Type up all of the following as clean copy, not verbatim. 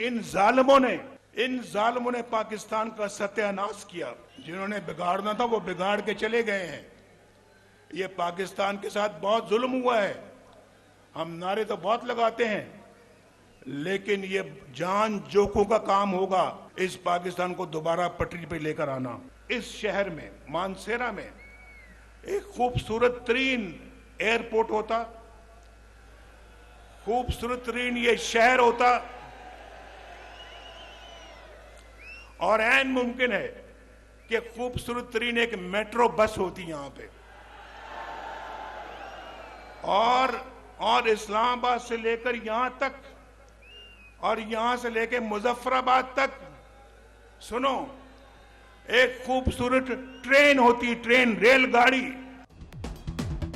इन जालिमों ने पाकिस्तान का सत्यानाश किया। जिन्होंने बिगाड़ना था वो बिगाड़ के चले गए हैं। ये पाकिस्तान के साथ बहुत जुल्म हुआ है। हम नारे तो बहुत लगाते हैं, लेकिन ये जान जोखों का काम होगा इस पाकिस्तान को दोबारा पटरी पे लेकर आना। इस शहर में मानसेरा में एक खूबसूरत तरीन एयरपोर्ट होता, खूबसूरत तरीन ये शहर होता, और ऐन मुमकिन है कि खूबसूरत तरीन एक मेट्रो बस होती यहां पे, और इस्लामाबाद से लेकर यहां तक और यहां से लेकर मुजफ्फराबाद तक, सुनो, एक खूबसूरत ट्रेन होती, ट्रेन, रेलगाड़ी।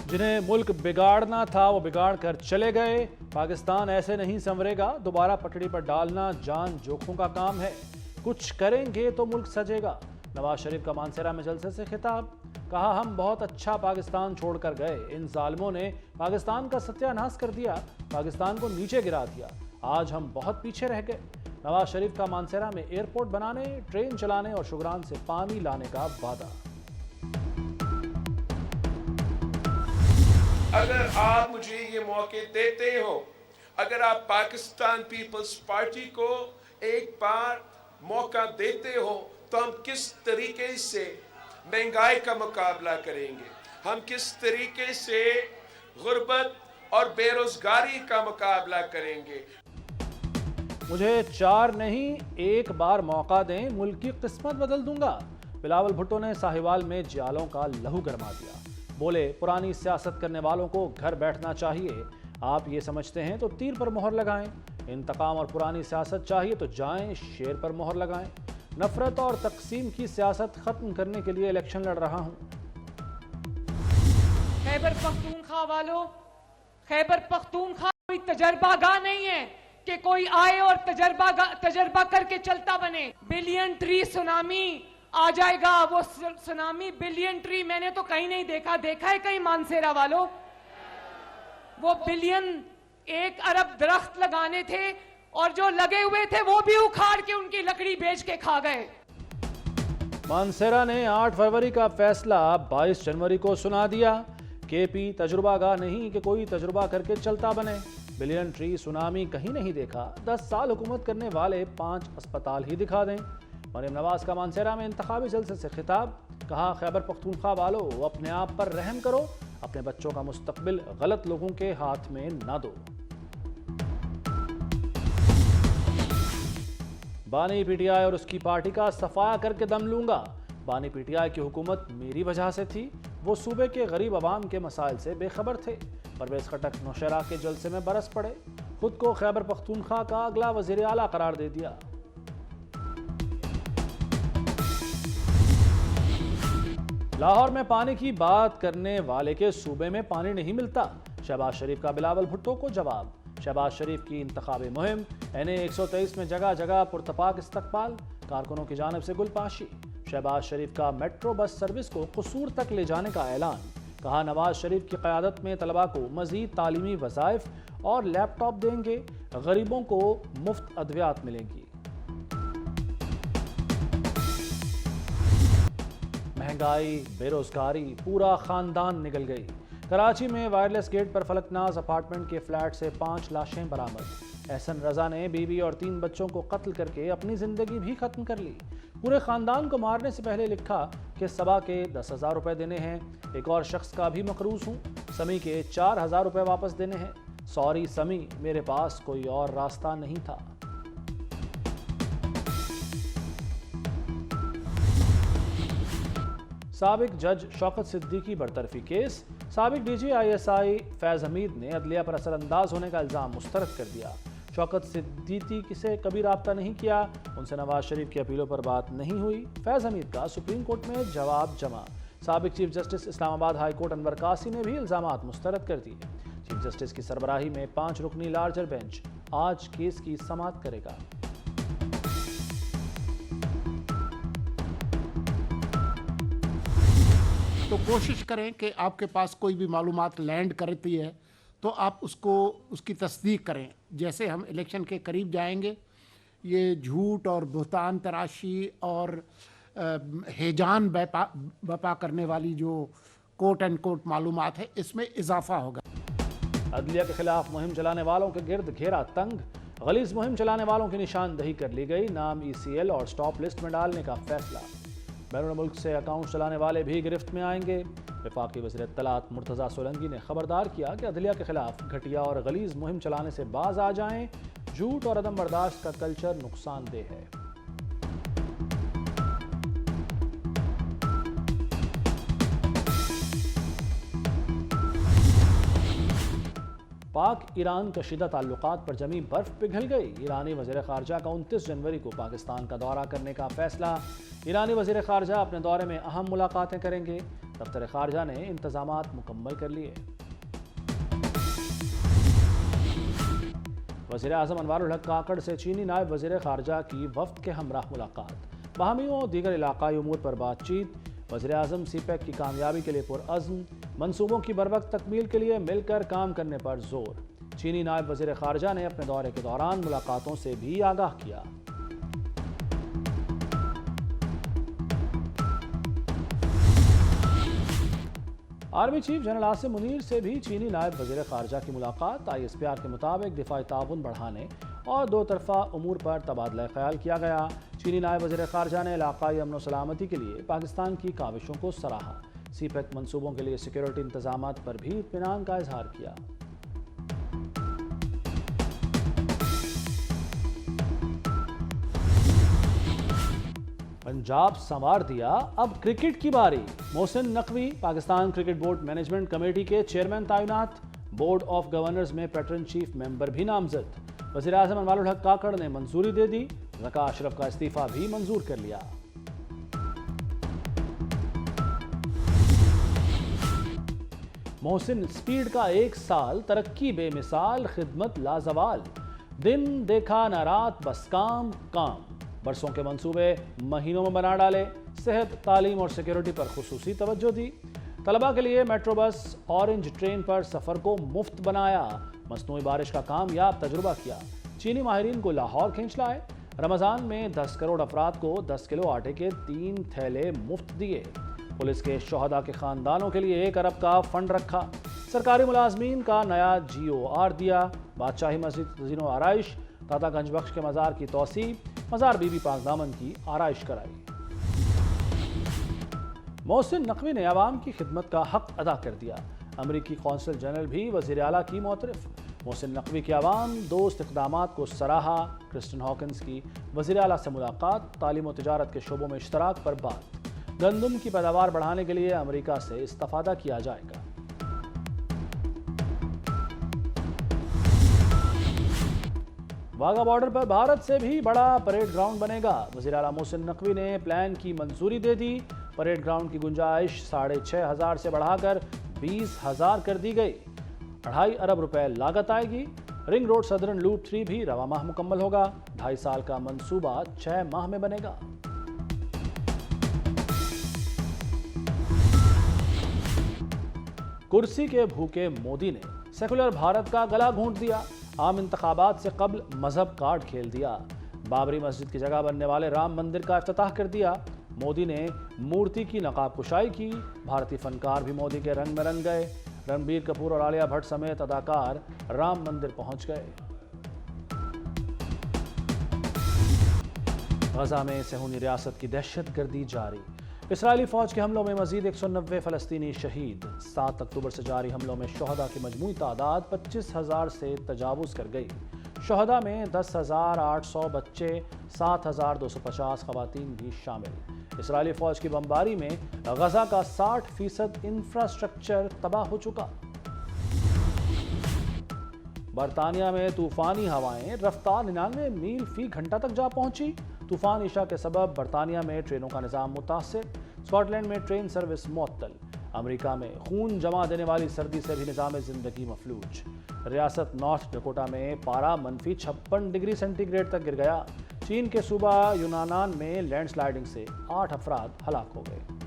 जिन्हें मुल्क बिगाड़ना था वो बिगाड़ कर चले गए। पाकिस्तान ऐसे नहीं संवरेगा, दोबारा पटड़ी पर डालना जान जोखों का काम है। कुछ करेंगे तो मुल्क सजेगा। नवाज शरीफ का मानसेरा में जलसे से खिताब, कहा हम बहुत अच्छा पाकिस्तान छोड़कर गए, इन जालिमों ने पाकिस्तान का सत्यानाश कर दिया, पाकिस्तान को नीचे गिरा दिया, आज हम बहुत पीछे रह गए। नवाज शरीफ का मानसेरा में एयरपोर्ट बनाने, ट्रेन चलाने और शुगरान से पानी लाने का वादा। अगर आप मुझे ये मौके देते हो, अगर आप पाकिस्तान पीपल्स पार्टी को एक बार मौका देते हो, तो हम किस तरीके से महंगाई का मुकाबला करेंगे, हम किस तरीके से गुर्बत और बेरोजगारी का मुकाबला करेंगे। मुझे 4 नहीं 1 बार मौका दें, मुल्क की किस्मत बदल दूंगा। बिलावल भुट्टो ने साहिवाल में जियालों का लहू गरमा दिया। बोले पुरानी सियासत करने वालों को घर बैठना चाहिए। आप ये समझते हैं तो तीर पर मोहर लगाएं, इंतकाम और पुरानी सियासत चाहिए तो जाएं शेर पर मोहर लगाएं। नफरत और तकसीम की सियासत खत्म करने के लिए इलेक्शन लड़ रहा हूं। खैबर पख्तूनख्वा वालों, खैबर पख्तूनख्वा कोई तजर्बागाह नहीं है कि कोई आए और तजर्बा करके चलता बने। बिलियन ट्री सुनामी आ जाएगा, वो सुनामी बिलियन ट्री मैंने तो कहीं नहीं देखा। देखा है कहीं मानसेरा वालों? वो बिलियन 1 अरब दरख्त लगाने थे और जो लगे हुए थे वो भी उखाड़ के उनकी लकड़ी बेच के खा गए। मानसेरा ने 8 फरवरी का फैसला 22 जनवरी को सुना दिया। केपी तजुर्बागाह नहीं कि कोई तजुर्बा करके चलता बने। बिलियन ट्री सुनामी कहीं नहीं देखा। 10 साल हुकूमत करने वाले 5 अस्पताल ही दिखा दें। मरीम नवाज का मानसेरा में इंतखाबी जलसे से खिताब, कहा खैबर पख्तूनख्वा वालों अपने आप पर रहम करो, अपने बच्चों का मुस्तकबिल गलत लोगों के हाथ में ना दो। बानी पीटीआई और उसकी पार्टी का सफाया करके दम लूंगा। बानी पीटीआई की हुकूमत मेरी वजह से थी, वो सूबे के गरीब आवाम के मसाइल से बेखबर थे। परवेज खटक नौशेरा के जलसे में बरस पड़े, खुद को खैबर पख्तूनख्वा का अगला वजीर आला करार दे दिया। लाहौर में पानी की बात करने वाले के सूबे में पानी नहीं मिलता। शहबाज शरीफ का बिलावल भुट्टो को जवाब। शहबाज शरीफ की इंतखाबी मुहिम, NA 123 में जगह जगह पुरतपाक इस्तकबाल, कारकुनों की जानिब से गुलपाशी। शहबाज शरीफ का मेट्रो बस सर्विस को कसूर तक ले जाने का ऐलान, कहा नवाज शरीफ की क़यादत में तलबा को मजीद तालीमी वज़ाइफ और लैपटॉप देंगे, गरीबों को मुफ्त अद्वियात मिलेंगी। महंगाई, बेरोजगारी, पूरा खानदान निकल गई। कराची में वायरलेस गेट पर फलकनाज अपार्टमेंट के फ्लैट से 5 लाशें बरामद। एहसन रजा ने बीवी और 3 बच्चों को कत्ल करके अपनी जिंदगी भी खत्म कर ली। पूरे खानदान को मारने से पहले लिखा कि सबा के 10,000 रुपए देने हैं, एक और शख्स का भी मकरूज हूँ, समी के 4,000 रुपए वापस देने हैं, सॉरी समी, मेरे पास कोई और रास्ता नहीं था। साबिक जज शौकत सिद्दीकी बरतरफी केस, साबिक DG ISI फैज़ हमीद ने अदलिया पर असरअंदाज होने का इल्ज़ाम मुस्तरद कर दिया। शौकत सिद्दीकी से कभी रब्ता नहीं किया, उनसे नवाज शरीफ की अपीलों पर बात नहीं हुई। फैज़ हमीद का सुप्रीम कोर्ट में जवाब जमा। साबिक chief justice Islamabad high court Anwar कासी ने भी इल्ज़ामात मुस्तरद कर दिए। चीफ जस्टिस की सरबराही में 5 रुकनी लार्जर बेंच आज केस की समाअत करेगा। तो कोशिश करें कि आपके पास कोई भी मालूमात लैंड करती है तो आप उसकी तस्दीक करें। जैसे हम इलेक्शन के करीब जाएंगे, ये झूठ और बुहतान तराशी और हेजान बपा करने वाली जो कोट एंड कोट मालूमात है, इसमें इजाफा होगा। अदलिया के खिलाफ मुहिम चलाने वालों के गिर्द घेरा तंग, गलीज मुहिम चलाने वालों की निशानदही कर ली गई, नाम ECL और स्टॉप लिस्ट में डालने का फैसला। बैरून मुल्क से अकाउंट चलाने वाले भी गिरफ्त में आएंगे। वफाकी वज़ीर इत्तलात मुर्तज़ा सोलंकी ने खबरदार किया कि अदलिया के खिलाफ घटिया और गलीज मुहिम चलाने से बाज आ जाएं, झूठ और अदम बर्दाश्त का कल्चर नुकसानदेह है। पाक ईरान कशीदा ताल्लुकात पर जमी बर्फ पिघल गई। ईरानी वज़ीर ख़ारजा का 29 जनवरी को पाकिस्तान का दौरा करने का फैसला। ईरानी वज़ीर ख़ारजा अपने दौरे में अहम मुलाकातें करेंगे। दफ्तर ख़ारजा ने इंतज़ामात मुकम्मल कर लिए। वज़ीर आज़म अनवारुल हक काकड़ से चीनी नायब वज़ीर ख़ारजा की वफ़द के हमराह मुलाकात। बाहमियों दीगर इलाक़ाई उमूर पर बातचीत। वज़ीर आज़म CPEC की कामयाबी के लिए पुरअज़्म, मंसूबों की बरवक्त तकमील के लिए मिलकर काम करने पर जोर। चीनी नायब वज़ीर ख़ारजा ने अपने दौरे के दौरान मुलाकातों से भी आगाह किया। Army chief general Asim Munir से भी चीनी नायब वज़ीर ख़ारजा की मुलाकात। ISPR के मुताबिक दिफाई ताउन बढ़ाने और दो तरफा उमूर पर तबादला ख्याल किया गया। चीनी नायब वज़ीर ख़ारजा ने इलाक़ाई अमन व सलामती के लिए पाकिस्तान की काविशों को सराहा। CPEC मंसूबों के लिए सिक्योरिटी इंतजामात पर भी इत्मीनान का इजहार किया। पंजाब संवार दिया, अब क्रिकेट की बारी। Mohsin Naqvi Pakistan cricket board management committee के चेयरमैन तैनात। बोर्ड ऑफ गवर्नर्स में पैटर्न चीफ मेंबर भी नामजद। वज़ीर आज़म अनवारुल हक काकड़ ने मंजूरी दे दी। ज़का अशरफ का इस्तीफा भी मंजूर कर लिया। मोहसिन स्पीड का 1 साल, तरक्की बेमिसाल, खिदमत लाजवाल। दिन देखा न रात, बस काम काम। बरसों के मंसूबे महीनों में बना डाले। सेहत, तालीम और सिक्योरिटी पर खुसूसी तवज्जो दी। तलबा के लिए मेट्रो बस, ऑरेंज ट्रेन पर सफ़र को मुफ्त बनाया। मसनूई बारिश का कामयाब तजुर्बा किया। चीनी माहिरीन को लाहौर खींच लाए। रमज़ान में 10 करोड़ अफराद को 10 किलो आटे के 3 थैले मुफ्त दिए। पुलिस के शोहदा के ख़ानदानों के लिए 1 अरब का फंड रखा। सरकारी मुलाजमीन का नया GOR दिया। बादशाही मस्जिद तज़ीनो आराइश। दादा गंज बख्श के मज़ार की तोसी। मज़ार बीबी पाक दामन की आराइश कराई। मोहसिन नकवी ने अवाम की खिदमत का हक अदा कर दिया। अमरीकी कौंसल जनरल भी वज़ीर आला की मोतरफ। मोहसिन नकवी के अवाम दोस्त इक़दामात को सराहा। क्रिस्टन हॉकिंस की वज़ीर आला से मुलाकात। तालीम और तिजारत के शोबों में इश्तराक पर बात। गंदम की पैदावार बढ़ाने के लिए अमरीका से इस्तिफ़ादा किया जाएगा। वाघा बॉर्डर पर भारत से भी बड़ा परेड ग्राउंड बनेगा। वज़ीर आला मोहसिन नकवी ने प्लान की मंजूरी दे दी। परेड ग्राउंड की गुंजाइश 6,500 से बढ़ाकर 20,000 कर दी गई। 2.5 अरब रुपए लागत आएगी। रिंग रोड सदर्न लूप 3 भी रवा माह मुकम्मल होगा। 2.5 साल का मंसूबा 6 माह में बनेगा। कुर्सी के भूखे मोदी ने सेकुलर भारत का गला घोंट दिया। आम इंतखाबात से कबल मजहब कार्ड खेल दिया। बाबरी मस्जिद की जगह बनने वाले राम मंदिर का इफ्तिताह कर दिया। मोदी ने मूर्ति की नकाब कुशाई की। भारतीय फनकार भी मोदी के रंग में रंग गए। रणबीर कपूर और आलिया भट्ट समेत अदाकार राम मंदिर पहुंच गए। गजा में सेहूनी रियासत की दहशतगर्दी जारी। इसराइली फौज के हमलों में मजीद 190 फ़लस्तीनी शहीद। 7 अक्टूबर से जारी हमलों में शोहदा की मजमूई तादाद 25,000 से तजावुज़ कर गई। शोहदा में 10,800 बच्चे, 7,250 ख़वातीन भी शामिल। इसराइली फौज की बमबारी में गजा का 60% इंफ्रास्ट्रक्चर तबाह हो चुका। बरतानिया में तूफानी हवाएं, रफ्तार 99 मील फी घंटा तक जा पहुंची। तूफान ईशा के सबब बरतानिया में ट्रेनों का निज़ाम मुतासिर। स्कॉटलैंड में ट्रेन सर्विस मुअत्तल। अमेरिका में खून जमा देने वाली सर्दी से भी निज़ाम ज़िंदगी मफलूज। रियासत नॉर्थ डकोटा में पारा -56 डिग्री सेंटीग्रेड तक गिर गया। चीन के सूबा यूनानान में लैंडस्लाइडिंग से 8 अफराद हलाक हो गए।